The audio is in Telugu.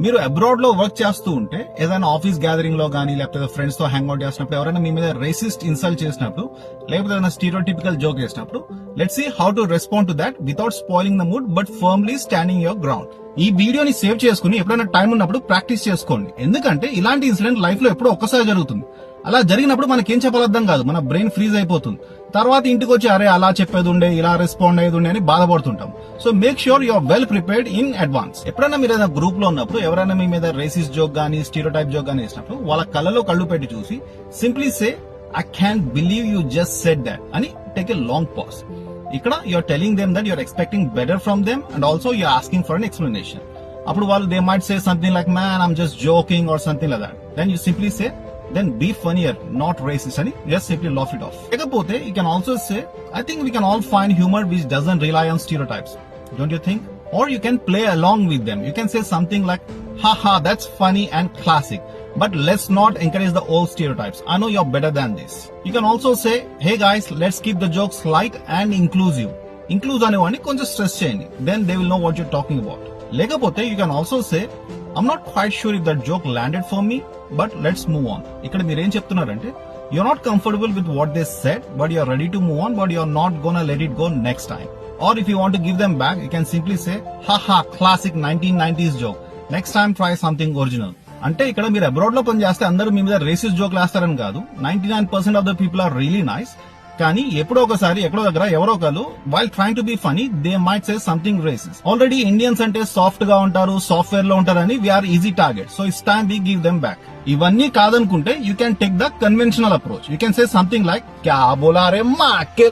మీరు అబ్రాడ్ లో వర్క్ చేస్తూ ఉంటే ఏదైనా ఆఫీస్ గ్యాదరింగ్ లో గానీ లేకపోతే ఫ్రెండ్స్ తో హ్యాంగ్ అవుట్ చేసినప్పుడు ఎవరైనా మీ మీద రేసిస్ట్ ఇన్సల్ట్ చేసినప్పుడు లేకపోతే ఏదైనా స్టీరియోటిపికల్ జోక్ చేసినప్పుడు let's see how to respond to that without spoiling the mood but firmly standing your ground. ఈ వీడియోని సేవ్ చేసుకుని ఎప్పుడైనా టైం ఉన్నప్పుడు ప్రాక్టీస్ చేసుకోండి. ఎందుకంటే ఇలాంటి ఇన్సిడెంట్ లైఫ్ లో ఎప్పుడో ఒక్కసారి జరుగుతుంది. అలా జరిగినప్పుడు మనకేం చెప్పాలో అర్థం కాదు, మన బ్రెయిన్ ఫ్రీజ్ అయిపోతుంది. తర్వాత ఇంటికి వచ్చి అరే అలా చెప్పేది ఉండే, ఇలా రెస్పాండ్ అయ్యేది ఉండే అని బాధపడుతుంటాం. So make sure you are well prepared in advance. ఎప్పుడైనా మీరు ఏదైనా గ్రూప్ లో ఉన్నప్పుడు ఎవరైనా మీ మీద రేసిస్ట్ జోక్ గానీ స్టీరియోటైప్ జోక్ గానీ వేసినప్పుడు వాళ్ళ కళ్ళలో కళ్ళు పెట్టి చూసి simply say I can believe you just said that అని టేక్ ఎ లాంగ్ పాజ్. ఇక్కడ you're telling them that you're expecting better from them and also you're asking for an explanation. అప్పుడు వాళ్ళు they might say something like man I'm just joking or something like that. Then you simply say then be funnier, not racist అని just simply laugh it off. లేకపోతే you can also say I think we can all find humor which doesn't rely on stereotypes, don't you think? Or you can play along with them. You can say something like haha that's funny and classic, but let's not encourage the old stereotypes. I know you're better than this. You can also say hey guys let's keep the jokes light and inclusive. Include అనేవాడిని కొంచెం స్ట్రెస్ చేయండి, then they will know what you're talking about. లేకపోతే you can also say I'm not quite sure if that joke landed for me, but let's move on. ఇక్కడ మీరేం చెప్తున్నారంటే you're not comfortable with what they said, but you're ready to move on, but you're not gonna let it go next time. Or if you want to give them back, you can simply say haha classic 1990s joke, next time try something original. అంటే ఇక్కడ మీరు అబ్రాడ్ లో పని చేస్తే అందరూ మీ మీద రేసిస్ట్ జోక్ వేస్తారని కాదు. 99% of the people are really nice. కానీ ఎప్పుడో ఒకసారి ఎక్కడో దగ్గర ఎవరో ఒకరు while trying to be funny they might say something racist. Already Indians అంటే సాఫ్ట్ గా ఉంటారు, సాఫ్ట్వేర్ లో ఉంటారని we're easy target. So it's time we give them back. ఇవన్నీ కాదనుకుంటే you can take the conventional approach. You can say something like క్యా బోలా రే మాకే.